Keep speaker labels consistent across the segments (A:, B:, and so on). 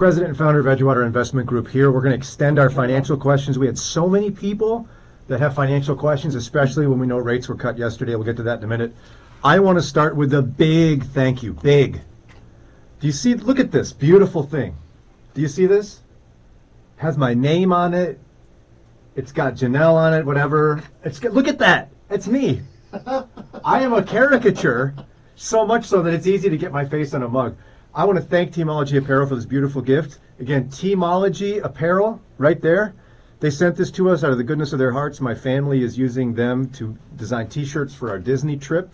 A: President and founder of Edgewater Investment Group here. We're going to extend our financial questions. We had so many people that have financial questions, especially when we know rates were cut yesterday. We'll get to that in a minute. I want to start with a big thank you. Big. Do you see? Look at this beautiful thing. Do you see this? Has my name on it. It's got Janelle on it, whatever. Look at that. It's me. I am a caricature, so much so that it's easy to get my face on a mug. I want to thank Teamology Apparel for this beautiful gift. Again, Teamology Apparel, right there. They sent this to us out of the goodness of their hearts. My family is using them to design T-shirts for our Disney trip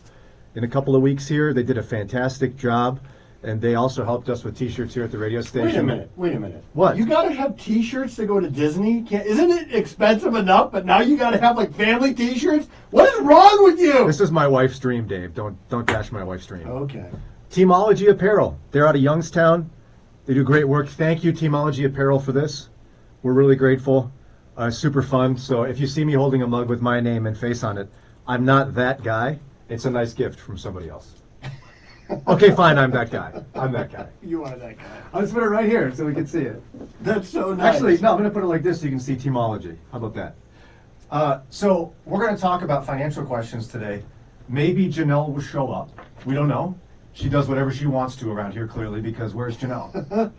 A: in a couple of weeks here. They did a fantastic job, and they also helped us with T-shirts here at the radio station.
B: Wait a minute.
A: What?
B: You got to have T-shirts to go to Disney? Isn't it expensive enough, but now you got to have, like, family T-shirts? What is wrong with you?
A: This is my wife's dream, Dave. Don't dash my wife's dream.
B: Okay.
A: Teamology Apparel. They're out of Youngstown. They do great work. Thank you, Teamology Apparel, for this. We're really grateful. Super fun. So if you see me holding a mug with my name and face on it, I'm not that guy. It's a nice gift from somebody else. Okay, fine. I'm that guy. I'm that guy.
B: You are that guy.
A: I'll just put it right here so we can see it.
B: That's so nice.
A: Actually, no, I'm going to put it like this so you can see Teamology. How about that? So we're going to talk about financial questions today. Maybe Janelle will show up. We don't know. She does whatever she wants to around here, clearly, because where's Janelle?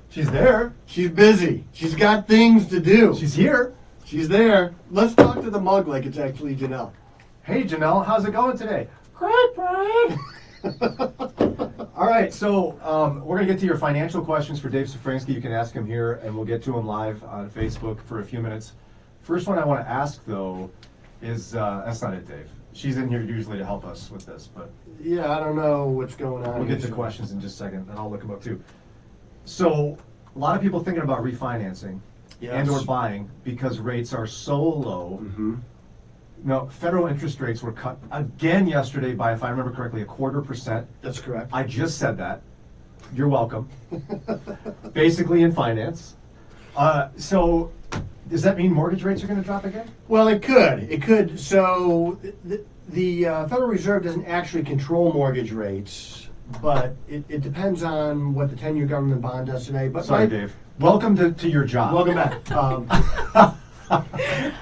A: She's there.
B: She's busy. She's got things to do.
A: She's here.
B: She's there. Let's talk to the mug like it's actually Janelle.
A: Hey, Janelle, how's it going today?
B: Great, Brian.
A: All right, so we're going to get to your financial questions for Dave Safransky. You can ask him here, and we'll get to him live on Facebook for a few minutes. First one I want to ask, though, is that's not it, Dave. She's in here usually to help us with this, but
B: Yeah, I don't know what's going on.
A: we'll get to questions in just a second, and I'll look them up too. So, a lot of people thinking about refinancing and or buying because rates are so low.
B: Mm-hmm.
A: Now, federal interest rates were cut again yesterday by, if I remember correctly, 0.25%.
B: That's correct.
A: I just said that. You're welcome. Basically in finance. So, does that mean mortgage rates are going to drop again?
B: Well, it could. It could. So the Federal Reserve doesn't actually control mortgage rates, but it depends on what the 10-year government bond does today. But
A: Sorry, Dave. Welcome to your job.
B: Welcome back.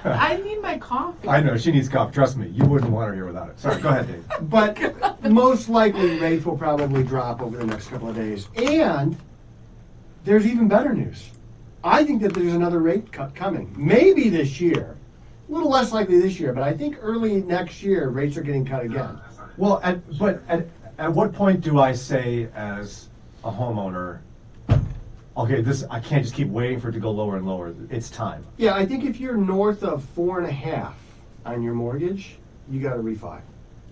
C: I need my coffee.
A: I know, she needs coffee. Trust me. You wouldn't want her here without it. Sorry, go ahead, Dave.
B: But most likely rates will probably drop over the next couple of days. And there's even better news. I think that there's another rate cut coming. Maybe this year. A little less likely this year, but I think early next year rates are getting cut again.
A: Well, at what point do I say as a homeowner, okay, I can't just keep waiting for it to go lower and lower. It's time.
B: Yeah, I think if you're north of 4.5 on your mortgage, you got to refi.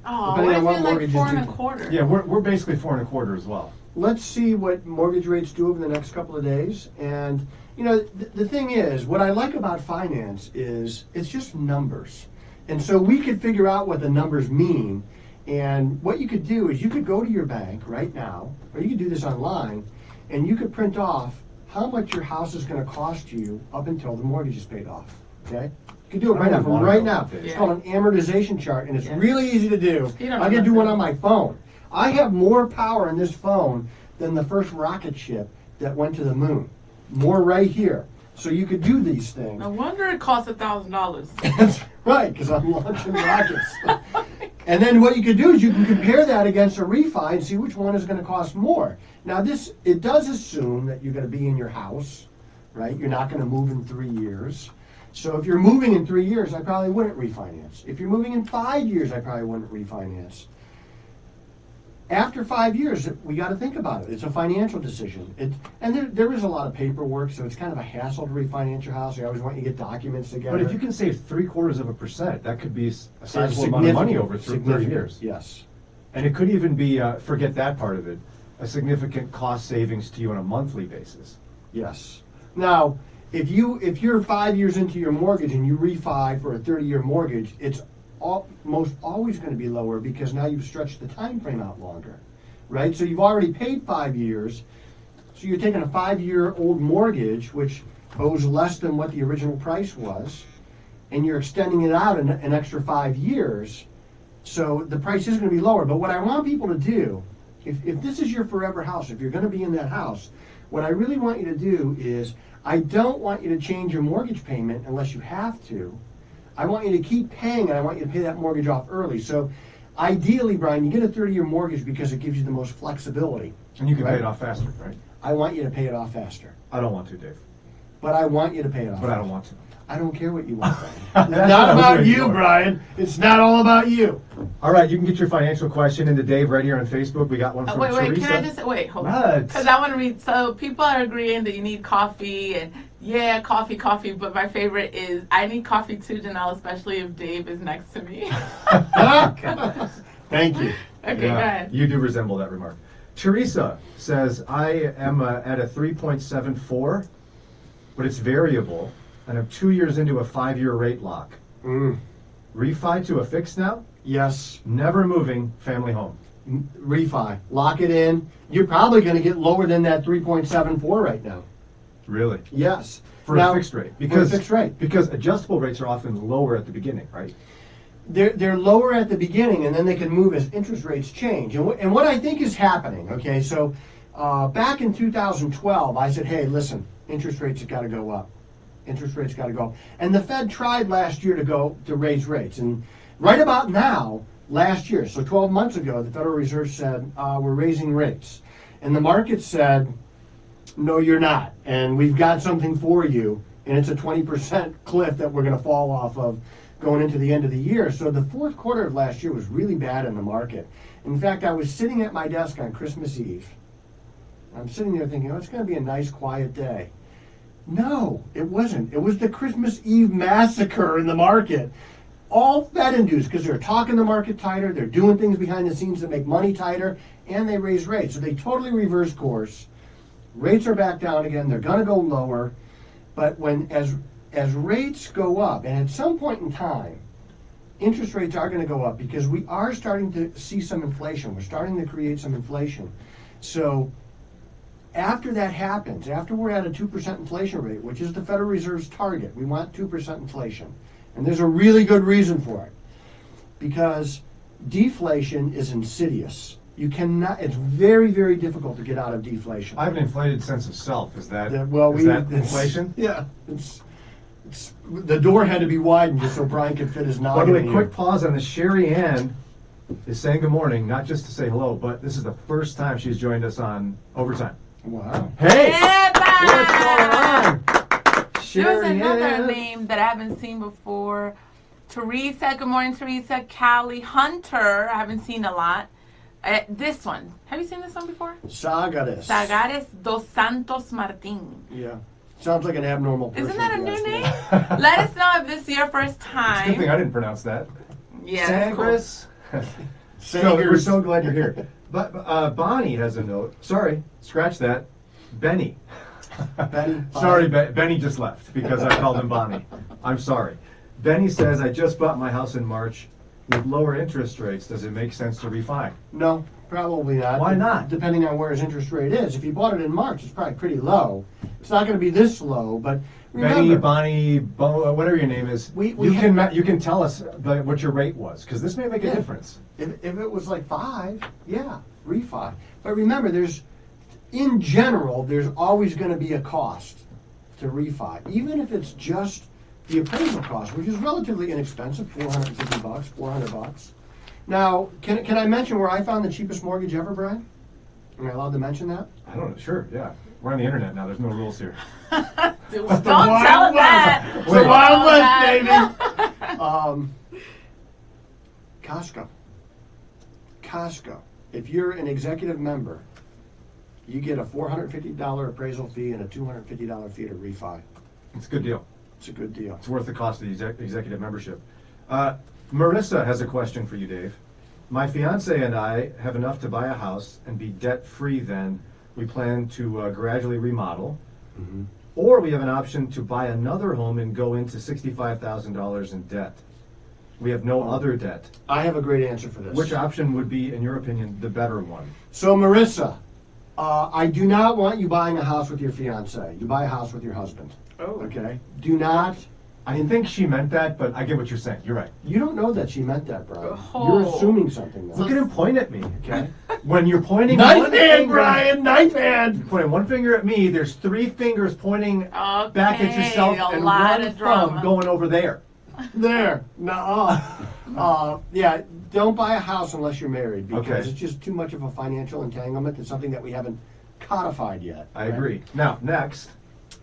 C: Oh,
B: Depending on
C: I
B: what
C: feel like
B: mortgages
C: 4.25.
A: Yeah, we're basically 4.25 as well.
B: Let's see what mortgage rates do over the next couple of days. And, you know, the thing is, what I like about finance is it's just numbers. And so we could figure out what the numbers mean. And what you could do is you could go to your bank right now, or you could do this online, and you could print off how much your house is going to cost you up until the mortgage is paid off. Okay? You can do it right now, from right now. It's called an amortization chart, and it's really easy to do. I can do one on my phone. I have more power in this phone than the first rocket ship that went to the moon. More right here. So you could do these things.
C: No wonder it costs $1,000.
B: That's right, because I'm launching rockets. And then what you could do is you can compare that against a refi and see which one is going to cost more. Now it does assume that you're going to be in your house, right? You're not going to move in 3 years. So if you're moving in 3 years, I probably wouldn't refinance. If you're moving in 5 years, I probably wouldn't refinance. After 5 years, we got to think about it. It's a financial decision. And there is a lot of paperwork, so it's kind of a hassle to refinance your house. You always want you to get documents together.
A: But if you can save 0.75%, that could be a sizable amount of money over 30 years.
B: Yes.
A: And it could even be, forget that part of it, a significant cost savings to you on a monthly basis.
B: Yes. Now, if you're 5 years into your mortgage and you refi for a 30-year mortgage, it's most always going to be lower because now you've stretched the time frame out longer, right? So you've already paid 5 years, so you're taking a 5-year-old mortgage, which owes less than what the original price was, and you're extending it out an extra 5 years, so the price is going to be lower. But what I want people to do, if this is your forever house, if you're going to be in that house, What I really want you to do is, I don't want you to change your mortgage payment unless you have to. I want you to keep paying, and I want you to pay that mortgage off early. So ideally, Brian, you get a 30-year mortgage because it gives you the most flexibility.
A: And you can pay
B: Right.
A: it off faster, right?
B: I want you to pay it off faster.
A: I don't want to, Dave.
B: But I want you to pay it off.
A: But I don't want to.
B: I don't care what you want, Brian. It's
A: That's
B: not
A: what I'm
B: about
A: saying,
B: you,
A: George.
B: Brian. It's not all about you.
A: All right, you can get your financial question into Dave right here on Facebook. We got one from
C: Wait,
A: Teresa.
C: can I just wait? Hold on.
A: What?
C: Because I want to read. So people are agreeing that you need coffee, and yeah, coffee. But my favorite is I need coffee too, Janelle, especially if Dave is next to me.
B: Thank you.
C: Okay, go ahead.
A: You do resemble that remark. Teresa says, I am at a 3.74, but it's variable, and I'm 2 years into a 5-year rate lock. Refi to a fix now?
B: Yes.
A: Never moving, family home.
B: Refi. Lock it in. You're probably going to get lower than that 3.74 right now.
A: Really?
B: Yes.
A: For
B: Now,
A: a fixed rate.
B: For a fixed rate.
A: Because adjustable rates are often lower at the beginning, right?
B: They're lower at the beginning, and then they can move as interest rates change. And what I think is happening, okay, so back in 2012, I said, hey, listen, interest rates have got to go up. Interest rates got to go up. And the Fed tried last year to raise rates. And right about now, last year, so 12 months ago, the Federal Reserve said, we're raising rates. And the market said, no, you're not. And we've got something for you. And it's a 20% cliff that we're going to fall off of going into the end of the year. So the fourth quarter of last year was really bad in the market. In fact, I was sitting at my desk on Christmas Eve. I'm sitting there thinking, oh, it's going to be a nice, quiet day. No, it wasn't. It was the Christmas Eve massacre in the market. All Fed-induced, because they're talking the market tighter, they're doing things behind the scenes that make money tighter, and they raise rates. So they totally reverse course. Rates are back down again. They're going to go lower. But as rates go up, and at some point in time, interest rates are going to go up because we are starting to see some inflation. We're starting to create some inflation. So after that happens, after we're at a 2% inflation rate, which is the Federal Reserve's target, we want 2% inflation. And there's a really good reason for it. Because deflation is insidious. You cannot, it's very, very difficult to get out of deflation.
A: I have an inflated sense of self. Is that,
B: That-
A: is that inflation?
B: Yeah. It's, the door had to be widened just so Brian could fit his
A: By
B: noggin
A: the way,
B: in
A: quick
B: here.
A: pause on this. Sherry Ann is saying good morning, not just to say hello, but this is the first time she's joined us on Overtime.
B: Wow.
A: Hey!
C: Yeah,
A: What's going on?
C: There's
A: Sherry
C: another
A: Ann.
C: name that I haven't seen before. Teresa, good morning, Teresa. Callie Hunter, I haven't seen a lot. This one, have you seen this one before?
B: Sagares.
C: Sagares dos Santos Martin.
B: Yeah. Sounds like an abnormal person.
C: Isn't that
B: if
C: a
B: you
C: new
B: ask
C: name?
B: me.
C: Let us know if this is your first
A: It's a
C: time.
A: good thing I didn't pronounce that.
C: Yeah, that's cool.
A: Sagres. So we're
B: Sagers.
A: so glad you're here. But Bonnie has a note. Sorry, scratch that. Benny.
B: Benny.
A: Sorry, Benny just left because I called him Bonnie. I'm sorry. Benny says, I just bought my house in March. With lower interest rates, does it make sense to refi?
B: No, probably not.
A: Why not?
B: Depending on where his interest rate is. If you bought it in March, it's probably pretty low. It's not going to be this low, but remember,
A: Benny, Bonnie, whatever your name is,
B: We
A: you can tell us what your rate was because this may make a
B: Yeah.
A: difference.
B: if it was like 5, yeah, refi. But remember, in general, there's always going to be a cost to refi, even if it's just the appraisal cost, which is relatively inexpensive, $450, $400. Now, can I mention where I found the cheapest mortgage ever, Brian? Am I allowed to mention that?
A: I don't know. Sure, yeah. We're on the internet now. There's no rules here.
C: Don't
B: the
C: tell
B: Wild
C: him that.
B: West.
A: The
B: Wild
C: Don't
B: West, baby. Costco. Costco. If you're an executive member, you get a $450 appraisal fee and a $250 fee to refi.
A: It's a good deal.
B: It's a good deal.
A: It's worth the cost of the executive membership. Marissa has a question for you, Dave. My fiance and I have enough to buy a house and be debt-free then. We plan to gradually remodel.
B: Mm-hmm.
A: Or we have an option to buy another home and go into $65,000 in debt. We have no other debt.
B: I have a great answer for this.
A: Which option would be, in your opinion, the better one?
B: So, Marissa, I do not want you buying a house with your fiance. You buy a house with your husband.
C: Oh.
B: Okay? Do not
A: I didn't think she meant that, but I get what you're saying. You're right.
B: You don't know that she meant that, Brian.
C: Oh.
B: You're assuming something now.
A: Look at him point at me, okay? When you're pointing
B: Knife
A: one
B: hand,
A: finger,
B: Brian! Knife hand!
A: you're pointing one finger at me, there's 3 fingers pointing back at
C: Okay,
A: yourself
C: a
A: and
C: lot
A: one
C: of
A: thumb
C: drama.
A: going over there.
B: There. No. Yeah, don't buy a house unless you're married because
A: Okay.
B: it's just too much of a financial entanglement. It's something that we haven't codified yet.
A: I
B: right?
A: agree. Now, next.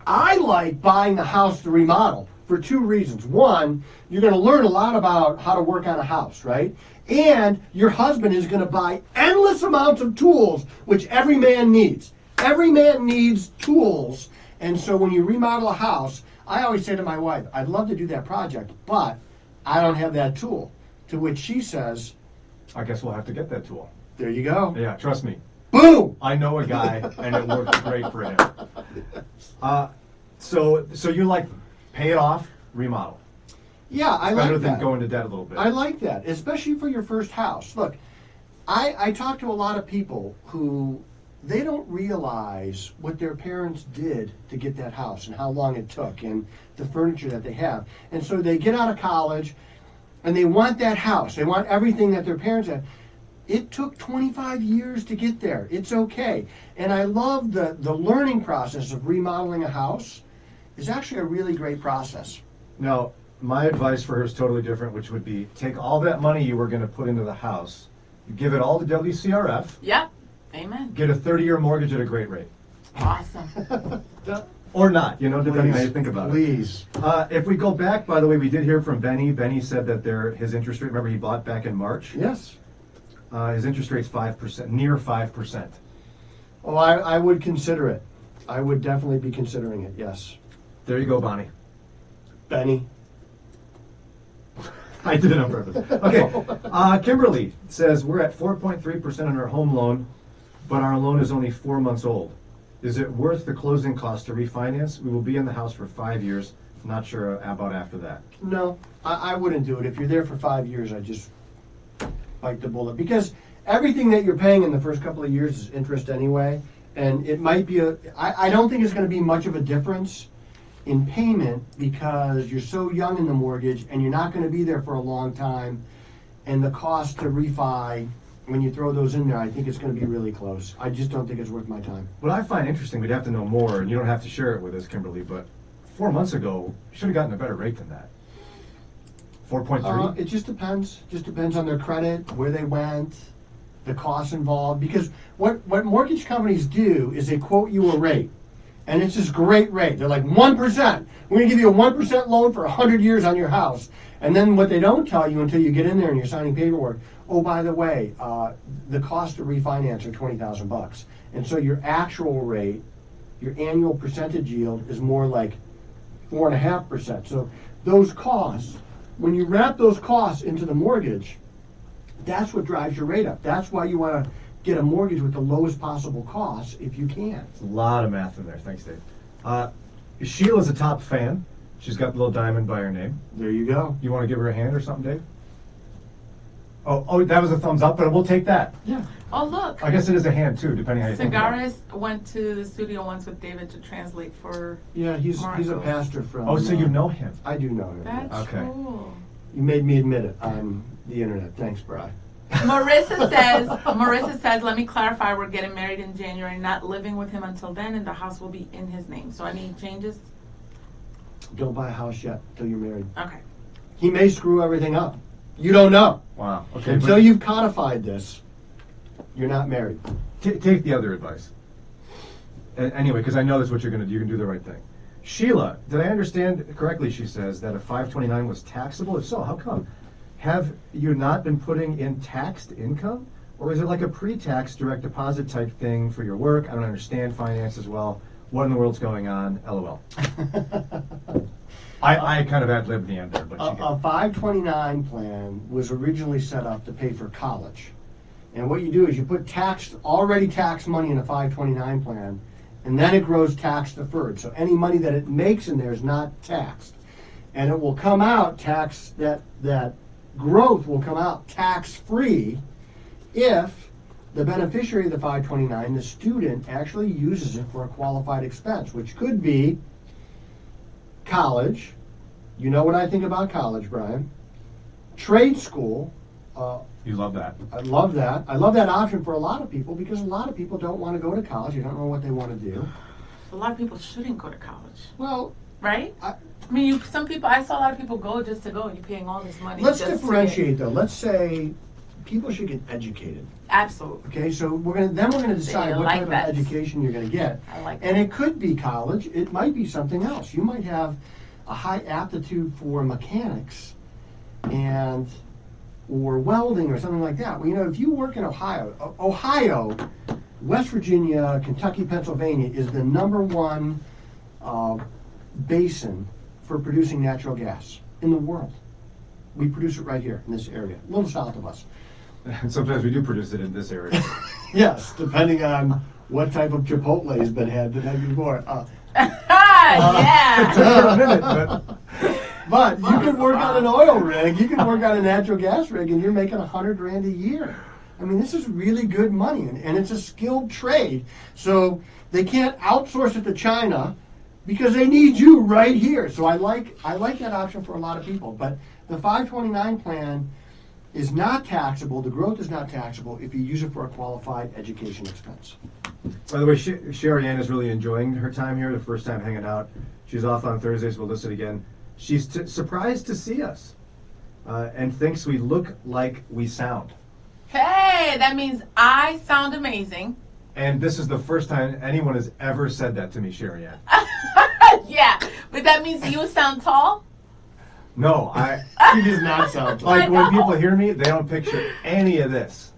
B: I like buying the house to remodel for 2 reasons. One, you're going to learn a lot about how to work on a house, right? And your husband is going to buy endless amounts of tools, which every man needs. Every man needs tools. And so when you remodel a house, I always say to my wife, I'd love to do that project, but I don't have that tool. To which she says,
A: I guess we'll have to get that tool.
B: there you go.
A: Yeah, trust me.
B: Boom!
A: I know a guy, and it works great for him. So you like pay it off, remodel.
B: Yeah, I
A: Better
B: like
A: than
B: that.
A: go into debt a little bit.
B: I like that, especially for your first house. Look, I talk to a lot of people who they don't realize what their parents did to get that house and how long it took and the furniture that they have. And so they get out of college and they want that house. They want everything that their parents had. It took 25 years to get there. It's okay. And I love the learning process of remodeling a house is actually a really great process.
A: Now, my advice for her is totally different, which would be take all that money you were going to put into the house, you give it all to WCRF,
C: Yep. Amen.
A: get a 30-year mortgage at a great rate.
C: Awesome.
A: Or not, depending how you think about it.
B: Please.
A: If we go back, by the way, we did hear from Benny. Benny said that his interest rate, remember he bought back in March?
B: Yes.
A: His interest rate's 5%, near 5%.
B: Oh, I would consider it. I would definitely be considering it, yes.
A: There you go, Bonnie.
B: Benny.
A: I did it on purpose. Okay, Kimberly says we're at 4.3% on our home loan, but our loan is only 4 months old. Is it worth the closing cost to refinance? We will be in the house for 5 years. Not sure about after that.
B: No, I wouldn't do it. If you're there for 5 years, I just bite the bullet. Because everything that you're paying in the first couple of years is interest anyway. And it might be I don't think it's going to be much of a difference in payment because you're so young in the mortgage and you're not going to be there for a long time. And the cost to refi, when you throw those in there, I think it's going to be really close. I just don't think it's worth my time.
A: What I find interesting, we'd have to know more, and you don't have to share it with us, Kimberly, but 4 months ago, you should have gotten a better rate than that. 4.3?
B: It just depends. Just depends on their credit, where they went, the costs involved. Because what mortgage companies do is they quote you a rate. And it's this great rate. They're like 1%. We're going to give you a 1% loan for 100 years on your house. And then what they don't tell you until you get in there and you're signing paperwork, oh, by the way, the cost to refinance are $20,000. And so your actual rate, your annual percentage yield is more like 4.5%. So those costs, when you wrap those costs into the mortgage, that's what drives your rate up. That's why you want to get a mortgage with the lowest possible cost if you can.
A: A lot of math in there. Thanks, Dave. Sheila's a top fan. She's got the little diamond by her name.
B: There you go.
A: You want to give her a hand or something, Dave? Oh, that was a thumbs up, but we'll take that.
B: Yeah.
C: Oh, look.
A: I guess it is a hand, too, depending how you think about it.
C: Cigaris went to the studio once with David to translate for.
B: Yeah, he's a
C: Marcos.
B: pastor from.
A: Oh, so you know him.
B: I do know him.
C: That's
B: yes.
A: Okay.
C: cool.
B: You made me admit it on the internet. Thanks, Bri.
C: Marissa says, let me clarify, we're getting married in January, not living with him until then, and the house will be in his name. So any changes?
B: Don't buy a house yet until you're married.
C: Okay.
B: He may screw everything up. You don't know.
A: Wow. Okay.
B: Until you've codified this, you're not married.
A: Take the other advice. Anyway, because I know that's what you're going to do. You can do the right thing. Sheila, did I understand correctly, she says, that a 529 was taxable? If so, how come? Have you not been putting in taxed income? Or is it like a pre-tax direct deposit type thing for your work? I don't understand finance as well. What in the world's going on? LOL. I kind of ad-libbed the end there, but
B: A 529 plan was originally set up to pay for college. And what you do is you put already taxed money in a 529 plan, and then it grows tax deferred. So any money that it makes in there is not taxed. And it will come out that growth will come out tax-free if the beneficiary of the 529, the student, actually uses it for a qualified expense, which could be college, You know what I think about college, Brian. Trade school,
A: You love that.
B: I love that. I love that option for a lot of people because a lot of people don't want to go to college. They don't know what they want to do.
C: A lot of people shouldn't go to college,
B: Well,
C: right?
B: I
C: mean, some people. I saw a lot of people go just to go. You're paying all this money.
B: let's
C: just to
B: differentiate though. Let's say people should get educated.
C: Absolutely.
B: Okay, so we're gonna decide
C: They
B: what
C: like
B: type
C: that.
B: of education you're gonna get.
C: I like
B: And
C: that.
B: it could be college. It might be something else. You might have a high aptitude for mechanics and or welding or something like that. Well, you know, if you work in Ohio, West Virginia, Kentucky, Pennsylvania is the #1 basin for producing natural gas in the world. We produce it right here in this area, a little south of us.
A: And sometimes we do produce it in this area.
B: Yes, depending on what type of Chipotle has been had the night before.
C: Yeah.
A: For a minute, but
B: But you can work on an oil rig, you can work on a natural gas rig, and you're making $100,000 a year. I mean, this is really good money, and it's a skilled trade. So they can't outsource it to China because they need you right here. So I like that option for a lot of people. But the 529 plan is not taxable. The growth is not taxable if you use it for a qualified education expense.
A: by the way, Sherry Ann is really enjoying her time here, the first time hanging out. She's off on Thursdays, we'll listen again. She's surprised to see us and thinks we look like we sound.
C: Hey, that means I sound amazing.
A: And this is the first time anyone has ever said that to me, Sherry Ann.
C: Yeah, but that means you sound tall.
A: No,
B: He does not sound
A: like when people hear me, they don't picture any of this.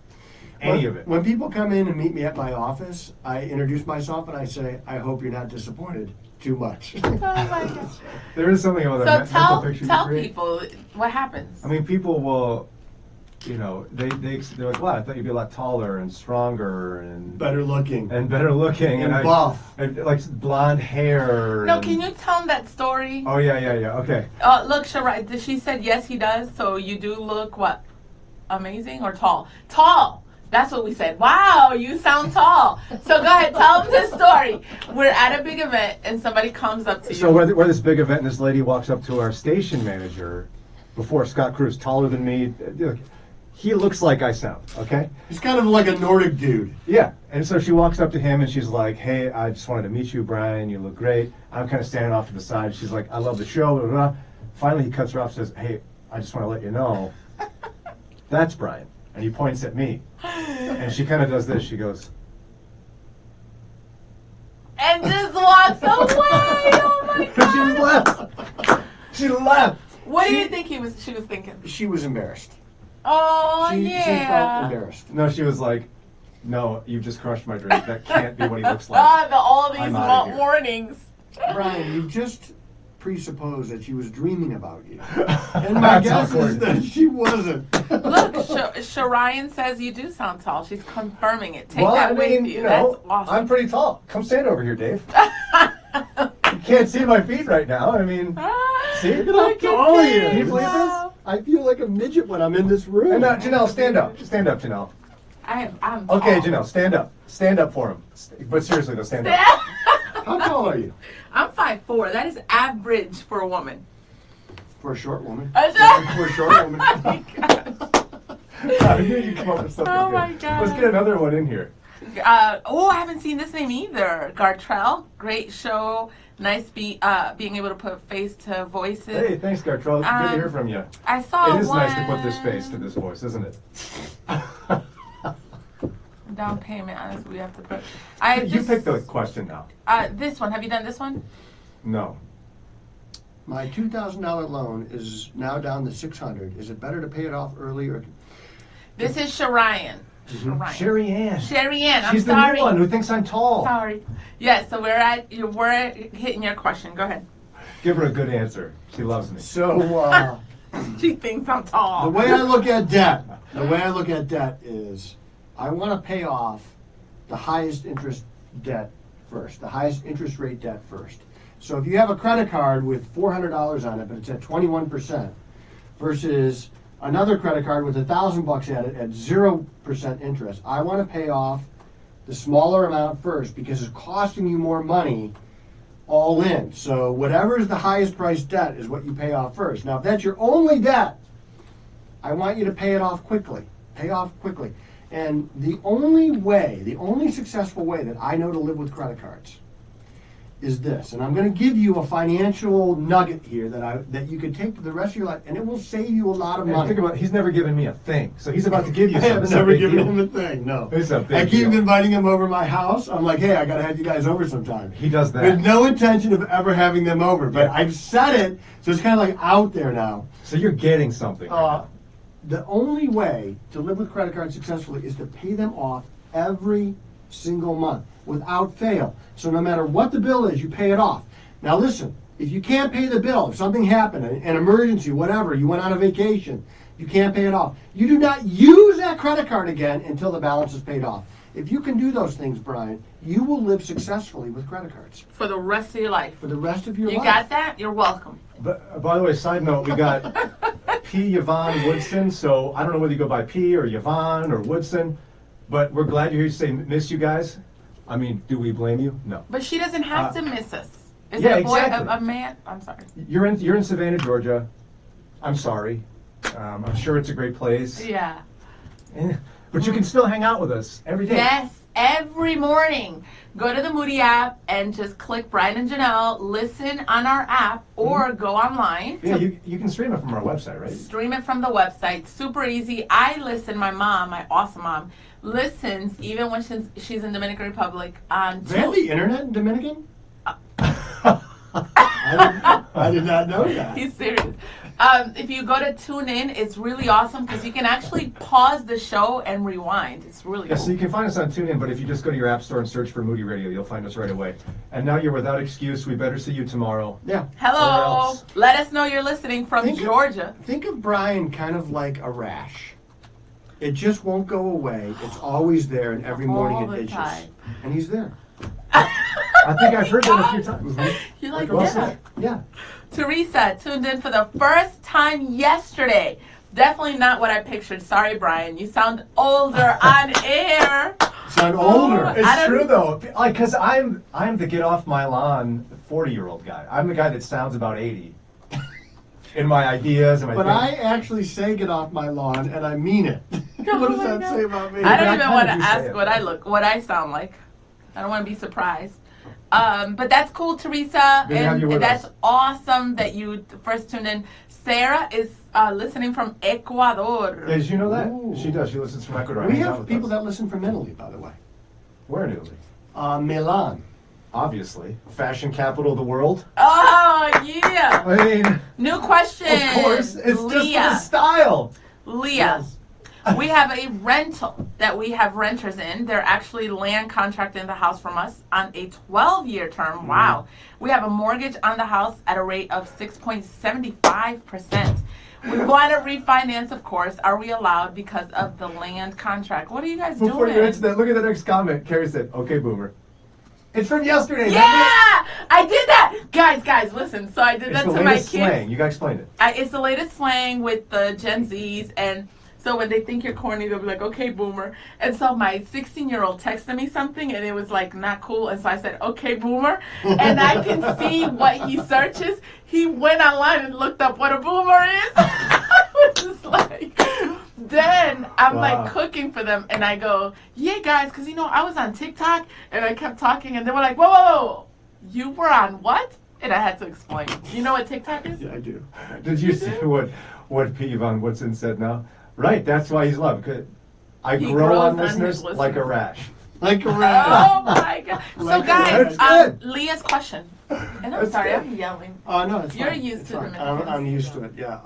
A: Any of it.
B: When people come in and meet me at my office, I introduce myself and I say, I hope you're not disappointed too much.
C: Oh my gosh.
A: There is something about
C: So
A: that mental
C: tell
A: picture you
C: tell
A: create.
C: people what happens.
A: I mean, people will, you know, they're like, wow, I thought you'd be a lot taller and stronger and
B: Better looking.
A: better looking
B: And buff.
A: and like blonde hair.
C: No,
A: and-
C: can you tell him that story?
A: Oh yeah. Okay.
C: Look, Sharai, she said yes, he does. So you do look what? Amazing or tall? Tall. That's what we said. Wow, you sound tall. So go ahead, tell them this story. We're at a big event and somebody comes up to you.
A: So we're this big event, and this lady walks up to our station manager before Scott Cruz, taller than me. He looks like I sound, okay?
B: He's kind of like a Nordic dude.
A: Yeah. And so she walks up to him and she's like, hey, I just wanted to meet you, Brian. You look great. I'm kind of standing off to the side. She's like, I love the show. Blah, blah, blah. Finally, he cuts her off and says, hey, I just want to let you know, that's Brian. And he points at me. And she kind of does this. She goes,
C: and just walks away. Oh my
A: she
C: god.
A: left. She left.
C: What do you think she was thinking?
B: She was embarrassed.
C: Oh
B: She felt
C: yeah.
B: embarrassed.
A: No, she was like, no, you've just crushed my dream. That can't be what he looks like.
C: All these
A: I'm outta here.
C: warnings.
B: Brian, you just presupposed that she was dreaming about you. And my
A: That's
B: guess is
A: awkward.
B: that she wasn't.
C: Look, Sharian says you do sound tall. She's confirming it. Take
A: Well,
C: that
A: I
C: with
A: mean,
C: you.
A: you know,
C: That's awesome.
A: I'm pretty tall. Come stand over here, Dave. You can't see my feet right now. I mean, see?
C: Look
B: how tall
C: at
B: he is.
C: this.
A: Can you believe this?
C: Wow.
B: I feel like a midget when I'm in this room.
A: And Janelle, stand up. Stand up, Janelle.
C: I'm
A: Okay,
C: tall.
A: Janelle, stand up. Stand up for him. But seriously, though, stand up.
B: How tall are you?
C: I'm 5'4". That is average for a woman.
B: For a short woman.
C: Oh
B: For a short woman.
C: my God.
A: I knew you'd come up with something
C: Oh
A: good.
C: my God.
A: Let's get another one in here.
C: I haven't seen this name either. Gartrell, great show. Nice being able to put face to voices.
A: Hey, thanks, Gartrell. It's good to hear from you.
C: I saw
A: It is
C: one.
A: nice to put this face to this voice, isn't it?
C: Down payment, honestly, we have to put.
A: You pick the question now.
C: This one. Have you done this one?
A: No.
B: My $2,000 loan is now down to $600. Is it better to pay it off early or?
C: This is Sharian. Sharian.
A: Sherry Ann.
C: Sherry Ann, I'm
A: She's the
C: sorry.
A: new one who thinks I'm tall.
C: Sorry. Yeah, so we're hitting your question. Go ahead.
A: Give her a good answer. She loves me.
B: So
C: She thinks I'm
B: the
C: tall.
B: way I look at debt is I want to pay off the highest interest debt first, the highest interest rate debt first. So if you have a credit card with $400 on it, but it's at 21%, versus another credit card with $1,000 at it at 0% interest, I want to pay off the smaller amount first because it's costing you more money all in. So whatever is the highest price debt is what you pay off first. Now, if that's your only debt, I want you to pay it off quickly. Pay off quickly. And the only successful way that I know to live with credit cards is this. And I'm going to give you a financial nugget here that you could take for the rest of your life, and it will save you a lot of
A: And
B: money.
A: think about, he's never given me a thing, so he's about to give you
B: I
A: something.
B: have
A: It's a
B: never
A: big
B: given
A: deal.
B: him a thing, no.
A: It's a big
B: I keep
A: deal.
B: inviting him over my house. I'm like, hey, I got to have you guys over sometime.
A: He does that.
B: With no intention of ever having them over, but
A: Yeah.
B: I've said it, so it's kind of like out there now.
A: So you're getting something. Right now.
B: The only way to live with credit cards successfully is to pay them off every single month without fail. So no matter what the bill is, you pay it off. Now listen, if you can't pay the bill, if something happened, an emergency, whatever, you went on a vacation, you can't pay it off. You do not use that credit card again until the balance is paid off. If you can do those things, Brian, you will live successfully with credit cards
C: For the rest of your life.
B: for the rest of your
C: You
B: life.
C: got that? You're welcome.
A: But by the way, side note, we got P. Yvonne Woodson. So I don't know whether you go by P or Yvonne or Woodson, but we're glad you're here to say miss you guys. I mean, do we blame you? No.
C: But she doesn't have to miss us. Is
A: yeah,
C: it a boy,
A: exactly.
C: a man? I'm sorry.
A: You're in Savannah, Georgia. I'm sorry. I'm sure it's a great place.
C: Yeah.
A: But you can still hang out with us every day.
C: Yes, every morning. Go to the Moody app and just click Brian and Janelle, listen on our app, or go online.
A: Yeah,
C: to
A: you can stream it from our website, right?
C: stream it from the website. Super easy. I listen, my mom, my awesome mom, listens even when she's in Dominican Republic on
B: They have the internet in Dominican? I did not know that.
C: He's serious. If you go to TuneIn, it's really awesome because you can actually pause the show and rewind. It's really
A: Yeah,
C: cool.
A: so you can find us on TuneIn, but if you just go to your app store and search for Moody Radio, you'll find us right away. And now you're without excuse. We better see you tomorrow.
B: Yeah.
A: Where
C: Hello.
A: else?
C: Let us know you're listening from
B: Think of-
C: Georgia.
B: Think of Brian kind of like a rash. It just won't go away. It's always there, and every morning
C: All
B: it
C: the
B: itches.
C: time.
B: And he's there.
A: I think I've heard that a few times.
C: You're like,
A: Well
C: yeah.
A: said.
B: Yeah.
C: Teresa tuned in for the first time yesterday. Definitely not what I pictured. Sorry, Brian. You sound older on air.
B: Sound older.
A: It's
C: I don't-
A: true though, like because I'm the get off my lawn 40-year-old guy. I'm the guy that sounds about 80 in my ideas and my.
B: But I
A: things.
B: actually say get off my lawn, and I mean it. What does that say about me?
C: I don't
A: Yeah,
C: even
A: how
C: want
A: did
C: to
A: you say
C: ask
A: it?
C: what I sound like. I don't want to be surprised. But that's cool, Teresa,
A: Good to have you
C: and
A: with
C: that's
A: us.
C: awesome that you first tuned in. Sarah is listening from Ecuador.
A: Yeah, did you know that?
B: Ooh.
A: She does. She listens from Ecuador.
B: We
A: hangs out
B: have
A: with
B: people
A: us.
B: that listen from Italy, by the way.
A: Where in Italy?
B: Milan.
A: Obviously, fashion capital of the world.
C: Oh yeah!
A: I mean,
C: New question.
A: of course, it's just
C: Leah.
A: the style.
C: Leah.
B: Yes.
C: We have a rental that we have renters in. They're actually land contracting the house from us on a 12-year term. Wow. We have a mortgage on the house at a rate of 6.75%. We want to refinance, of course. Are we allowed because of the land contract? What are you guys
A: Before
C: doing?
A: you answer that, look at the next comment. Carrie said, "Okay, boomer." It's from yesterday.
C: Yeah, I did that. Guys, listen. So I did
A: It's
C: that
A: the
C: to my
A: latest
C: kids.
A: slang. You gotta explain it.
C: It's the latest slang with the Gen Zs, and so when they think you're corny, they'll be like, "Okay, boomer." And so my 16-year-old texted me something, and it was like not cool, and so I said, "Okay, boomer," and I can see what he searches. He went online and looked up what a boomer is. I was just like, then I'm
A: Wow.
C: like cooking for them, and I go, "Yeah, guys, because I was on TikTok, and I kept talking, and they were like, whoa, you were on what?" And I had to explain. You know what TikTok is?
B: Yeah, I do.
A: Did you see what P. Yvonne Woodson said now? Right, that's why he's loved. 'Cause I
C: He
A: grow
C: grows
A: on
C: on
A: listeners
C: his
A: like a
C: listeners.
A: rash.
B: Like a
C: Oh my god! So
B: Like
C: guys,
A: that's good.
C: Leah's question, and I'm
A: That's
C: sorry,
A: good.
C: I'm yelling.
B: No, it's
C: You're
B: fine.
C: used
B: It's
C: to
B: fine.
C: Dominicans.
B: I'm used to it, yeah.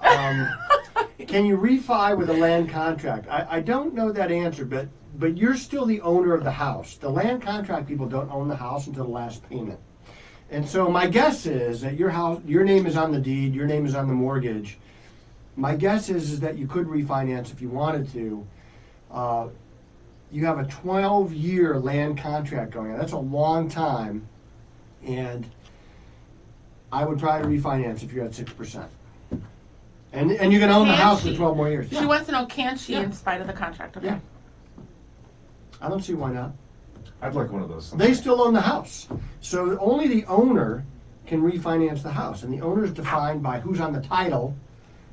B: Can you refi with a land contract? I don't know that answer, but you're still the owner of the house. The land contract people don't own the house until the last payment. And so my guess is that your house, your name is on the deed, your name is on the mortgage. My guess is that you could refinance if you wanted to. You have a 12-year land contract going on. That's a long time. And I would probably refinance if you're at 6%. And you can own the
C: Can
B: house
C: she?
B: for 12 more years.
C: She
B: Yeah.
C: wants to know, can she
B: Yeah.
C: in spite of the contract? Okay.
B: Yeah. I don't see why not.
A: I'd like one of those.
B: They still own the house. So only the owner can refinance the house. And the owner is defined by who's on the title,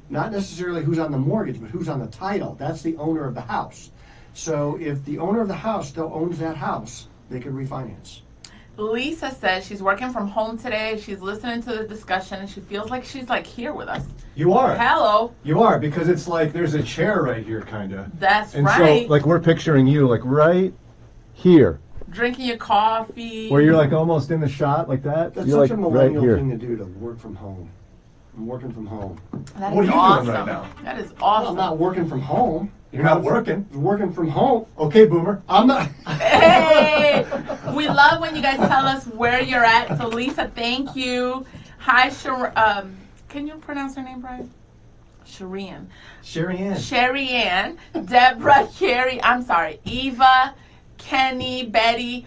B: not necessarily who's on the mortgage, but who's on the title. That's the owner of the house. So if the owner of the house still owns that house, they can refinance.
C: Lisa says she's working from home today. She's listening to the discussion and she feels like she's like here with us.
A: You are.
C: Hello.
A: You are, because it's like there's a chair right here, kind of.
C: That's
A: and
C: right.
A: so, like, we're picturing you, like, right here.
C: Drinking your coffee.
A: Where you're, like, almost in the shot, like that.
B: That's
A: you're
B: such
A: like
B: a millennial
A: right here.
B: thing to do, to work from home. I'm working from home.
C: That
A: What
C: is
A: are you
C: awesome.
A: doing right now?
C: That is
B: I'm
C: awesome.
B: not working from home.
A: You're not working?
B: I'm working from home.
A: Okay, Boomer.
B: I'm not.
C: Hey, we love when you guys tell us where you're at. So Lisa, thank you. Hi, can you pronounce her name, Brian? Sharian.
A: Sherry Ann.
C: Sherry Ann, Deborah, Carrie, I'm sorry, Eva, Kenny, Betty.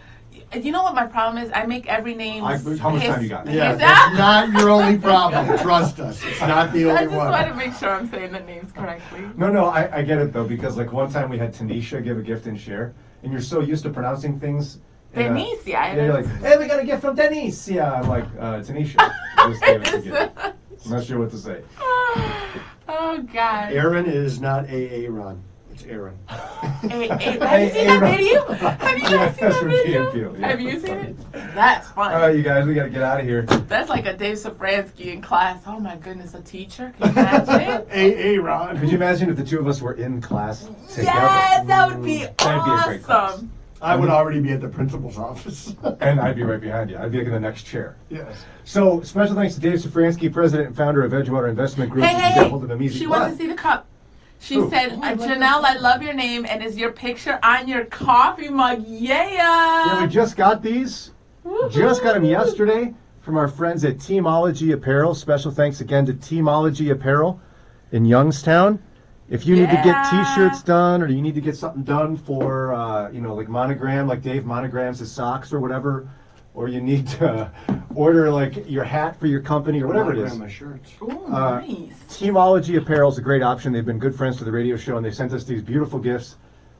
C: You know what my problem is? I make every name.
A: How much time you got?
B: Yeah, that's not your only problem. Trust us. It's not the
C: I
B: only
C: just
B: one.
C: want to make sure I'm saying the names correctly.
A: No, I get it, though, because, like, one time we had Tanisha give a gift and share, and you're so used to pronouncing things.
C: Denise,
A: Yeah, you're like, hey, we got a gift from Denise. Yeah, I'm like, Tanisha. Just gave us a gift. I'm not sure what to say.
C: Oh, God.
B: Aaron is not Aaron. It's Aaron.
C: Have you seen that video? Have you guys seen
A: that's
C: that
A: from
C: video?
A: GMP, yeah.
C: Have you seen it? That's fun.
A: All right, you guys, we got to get out of here.
C: That's like a Dave Safransky in class. Oh my goodness, a teacher? Can you imagine?
B: Aaron.
A: Could you imagine if the two of us were in class together?
C: Yes, that would be
A: That'd be a great class.
C: awesome.
B: I would already be at the principal's office.
A: And I'd be right behind you. I'd be like in the next chair.
B: Yes.
A: So, special thanks to Dave Safransky, president and founder of Edgewater Investment Group. You can get hold of him easy.
C: She
A: What?
C: wants to see the cup. She
A: Who?
C: said, Janelle, I love your name, and is your picture on your coffee mug? Yeah.
A: Yeah, we just got these. Just got them yesterday from our friends at Teamology Apparel. Special thanks again to Teamology Apparel in Youngstown. If you need to get
C: Yeah.
A: T-shirts done, or you need to get something done for, like monogram, like Dave monograms his socks or whatever, or you need to order like your hat for your company or whatever it is.
B: My shirts.
C: Ooh,
A: Uh,
C: nice.
A: Teamology Apparel is a great option. They've been good friends to the radio show, and they sent us these beautiful gifts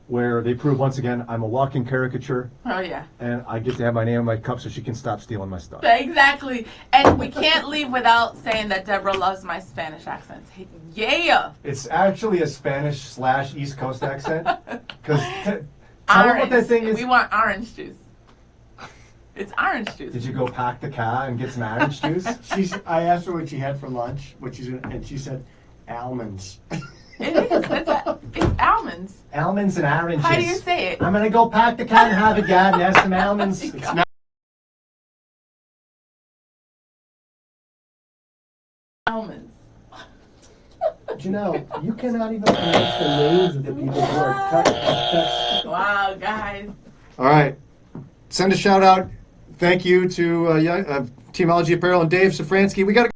A: where they prove once again I'm a walking caricature,
C: Oh, yeah.
A: and I get to have my name on my cup so she can stop stealing my stuff.
C: Exactly. And we can't leave without saying that Deborah loves my Spanish accent. Yeah.
A: It's actually a Spanish / East Coast accent. Because tell me what that thing is.
C: We want orange juice. It's orange juice.
A: Did you go pack the car and get some orange juice?
B: I asked her what she had for lunch, and she said almonds.
C: It is. It's almonds.
A: Almonds and oranges.
C: How do you say it?
A: I'm gonna go pack the car and have a guy and have some almonds.
B: It's not.
C: Almonds.
B: Janelle, you cannot even pronounce the names of the people who are cut.
C: Wow, guys.
B: All right. Send a shout out. Thank you to Teamology Apparel and Dave Safransky. We got to